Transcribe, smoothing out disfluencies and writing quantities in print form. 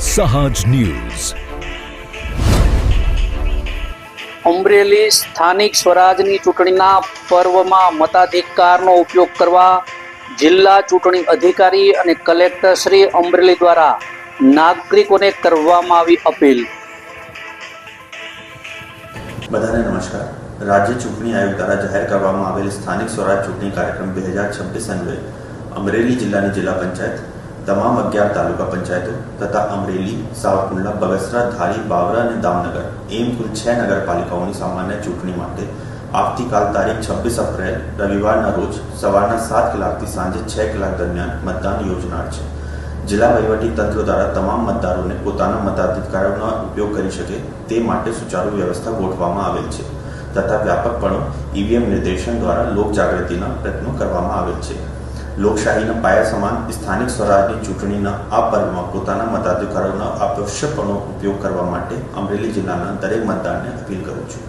સહાજ news. Amreli સ્થાનિક સ્વરાજની ચૂંટણીના પર્વમાં મતાધિકારનો ઉપયોગ કરવા જિલ્લા ચૂંટણી અધિકારી અને કલેક્ટર શ્રી અમરેલી દ્વારા નાગરિકોને કરવામાં આવી અપીલ. બધાને નમસ્કાર. રાજ્ય ચૂંટણી આયોગ દ્વારા જાહેર કરવામાં આવેલ સ્થાનિક સ્વરાજ ચૂંટણી કાર્યક્રમ 2026 અન્વયે અમરેલી જિલ્લાની જિલ્લા પંચાયત, તમામ 11 તાલુકા પંચાયતો તથા અમરેલી, સાવરકુંડલા, બગસરા, ધારી, બાવરા અને દામનગર એમ કુલ 6 નગરપાલિકાઓની સામાન્ય ચૂંટણી માટે આવતીકાલ તારીખ 26 એપ્રિલ રવિવારના રોજ સવારના 7 કલાકથી સાંજે 6 કલાક દરમિયાન મતદાન યોજનાર છે. જિલ્લા વહીવટી તંત્ર દ્વારા તમામ મતદારોને પોતાના મતાધિકારનો ઉપયોગ કરી શકે તે માટે સુચારુ વ્યવસ્થા ગોઠવવામાં આવેલ છે તથા વ્યાપકપણે ઈવીએમ નિર્દેશન દ્વારા લોક જાગૃતિના પ્રયત્નો કરવામાં આવેલ છે. લોકશાહીના પાયા સમાન સ્થાનિક સ્વરાજની ચૂંટણીના આ પર્વમાં પોતાના મતાધિકારોનો આવશ્યકપણે ઉપયોગ કરવા માટે અમરેલી જિલ્લાના દરેક મતદારને અપીલ કરું છું.